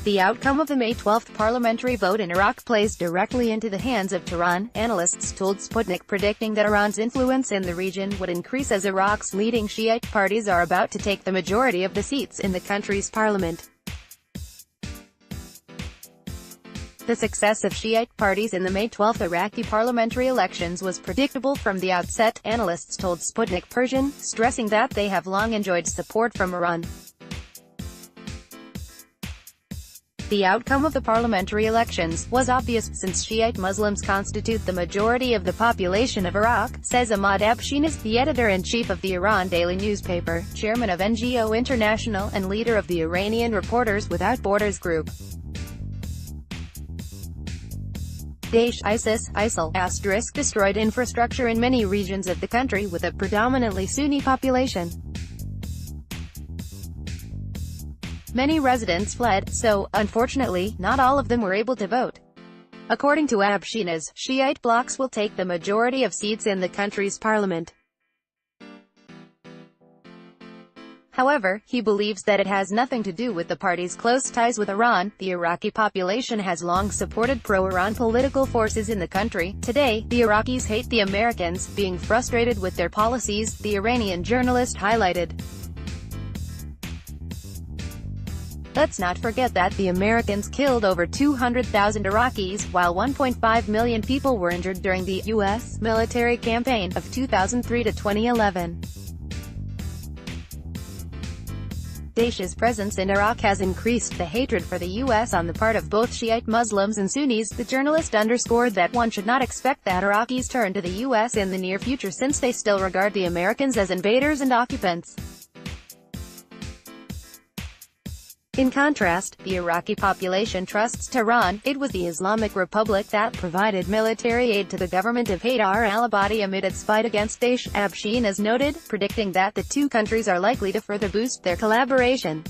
The outcome of the May 12 parliamentary vote in Iraq plays directly into the hands of Tehran, analysts told Sputnik, predicting that Iran's influence in the region would increase as Iraq's leading Shiite parties are about to take the majority of the seats in the country's parliament. The success of Shiite parties in the May 12 Iraqi parliamentary elections was predictable from the outset, analysts told Sputnik Persian, stressing that they have long enjoyed support from Iran. The outcome of the parliamentary elections was obvious, since Shiite Muslims constitute the majority of the population of Iraq, says Ahmad Abshinas, the editor-in-chief of the Iran daily newspaper, chairman of NGO International, and leader of the Iranian Reporters Without Borders group. Daesh, ISIL, destroyed infrastructure in many regions of the country with a predominantly Sunni population. Many residents fled, so, unfortunately, not all of them were able to vote. According to Abshinas, Shiite blocs will take the majority of seats in the country's parliament. However, he believes that it has nothing to do with the party's close ties with Iran. The Iraqi population has long supported pro-Iran political forces in the country. Today, the Iraqis hate the Americans, being frustrated with their policies, the Iranian journalist highlighted. Let's not forget that the Americans killed over 200,000 Iraqis, while 1.5 million people were injured during the U.S. military campaign of 2003 to 2011. Daesh's presence in Iraq has increased the hatred for the U.S. on the part of both Shiite Muslims and Sunnis. The journalist underscored that one should not expect that Iraqis turn to the U.S. in the near future, since they still regard the Americans as invaders and occupants. In contrast, the Iraqi population trusts Tehran. It was the Islamic Republic that provided military aid to the government of Haydar al-Abadi amid its fight against Daesh, Abshinas noted, predicting that the two countries are likely to further boost their collaboration.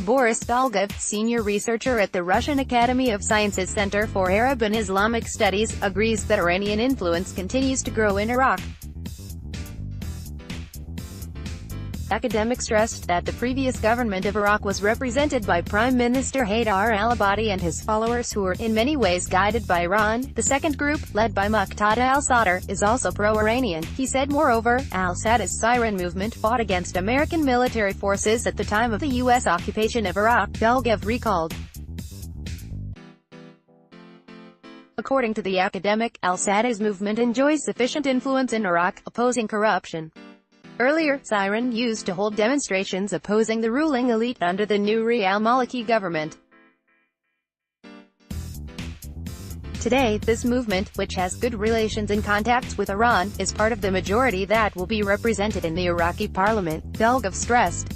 Boris Dolgov, senior researcher at the Russian Academy of Sciences Center for Arab and Islamic Studies, agrees that Iranian influence continues to grow in Iraq. Academic stressed that the previous government of Iraq was represented by Prime Minister Haydar al-Abadi and his followers who were, in many ways, guided by Iran. The second group, led by Muqtada al-Sadr, is also pro-Iranian, he said. Moreover, al-Sadr's Siren movement fought against American military forces at the time of the U.S. occupation of Iraq, Dolgov recalled. According to the academic, al-Sadr's movement enjoys sufficient influence in Iraq, opposing corruption. Earlier, Siren used to hold demonstrations opposing the ruling elite under the new al-Maliki government. Today, this movement, which has good relations and contacts with Iran, is part of the majority that will be represented in the Iraqi parliament, Dolgov stressed.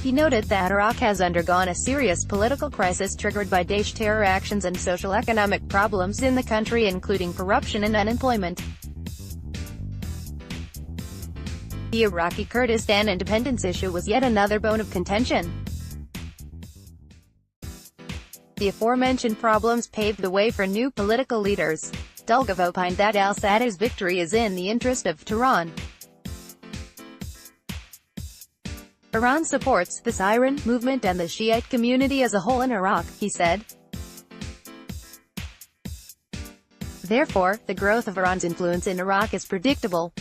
He noted that Iraq has undergone a serious political crisis triggered by Daesh terror actions and social-economic problems in the country, including corruption and unemployment. The Iraqi Kurdistan independence issue was yet another bone of contention. The aforementioned problems paved the way for new political leaders. Dolgov opined that al-Sadr's victory is in the interest of Tehran. Iran supports the Siren movement and the Shiite community as a whole in Iraq, he said. Therefore, the growth of Iran's influence in Iraq is predictable.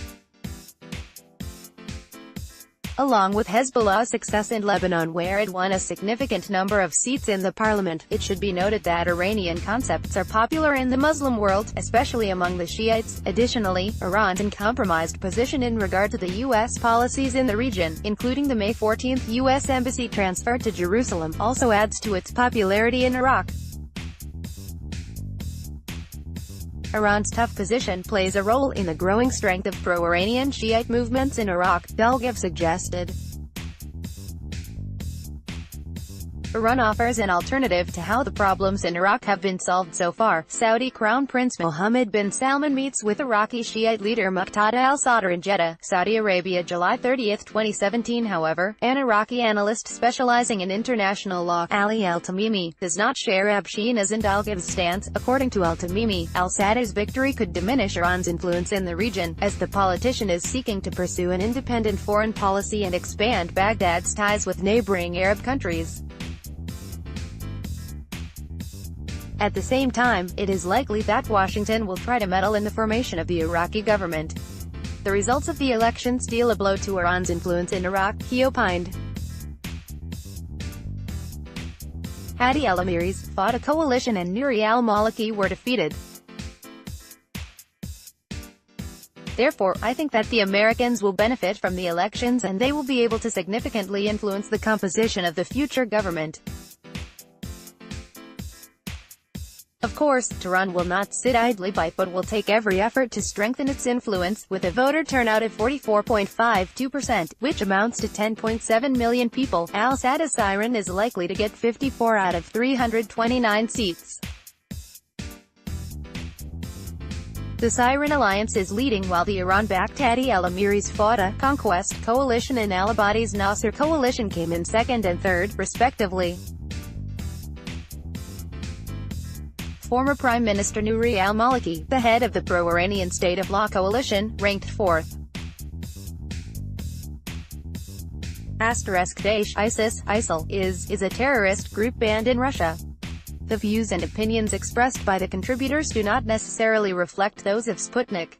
Along with Hezbollah's success in Lebanon, where it won a significant number of seats in the parliament, it should be noted that Iranian concepts are popular in the Muslim world, especially among the Shiites. Additionally, Iran's uncompromised position in regard to the U.S. policies in the region, including the May 14 U.S. embassy transfer to Jerusalem, also adds to its popularity in Iraq. Iran's tough position plays a role in the growing strength of pro-Iranian Shiite movements in Iraq, Dolgov suggested. Iran offers an alternative to how the problems in Iraq have been solved so far. Saudi Crown Prince Mohammed bin Salman meets with Iraqi Shiite leader Muqtada al-Sadr in Jeddah, Saudi Arabia, July 30, 2017. However, an Iraqi analyst specializing in international law, Ali al-Tamimi, does not share Abshina's and al-Ghav's stance. According to al-Tamimi, al-Sadr's victory could diminish Iran's influence in the region, as the politician is seeking to pursue an independent foreign policy and expand Baghdad's ties with neighboring Arab countries. At the same time, it is likely that Washington will try to meddle in the formation of the Iraqi government. The results of the elections deal a blow to Iran's influence in Iraq, he opined. Hadi al-Amiri's fought a coalition and Nouri al-Maliki were defeated. Therefore, I think that the Americans will benefit from the elections and they will be able to significantly influence the composition of the future government. Of course, Tehran will not sit idly by but will take every effort to strengthen its influence, with a voter turnout of 44.52%, which amounts to 10.7 million people. Al-Sadr's Iran is likely to get 54 out of 329 seats. The Syrian alliance is leading while the Iran-backed Hadi al-Amiri's Fauda Conquest coalition and al-Abadi's Nasser coalition came in second and third, respectively. Former Prime Minister Nouri al-Maliki, the head of the pro-Iranian State of Law coalition, ranked fourth. Daesh ISIL is a terrorist group banned in Russia. The views and opinions expressed by the contributors do not necessarily reflect those of Sputnik.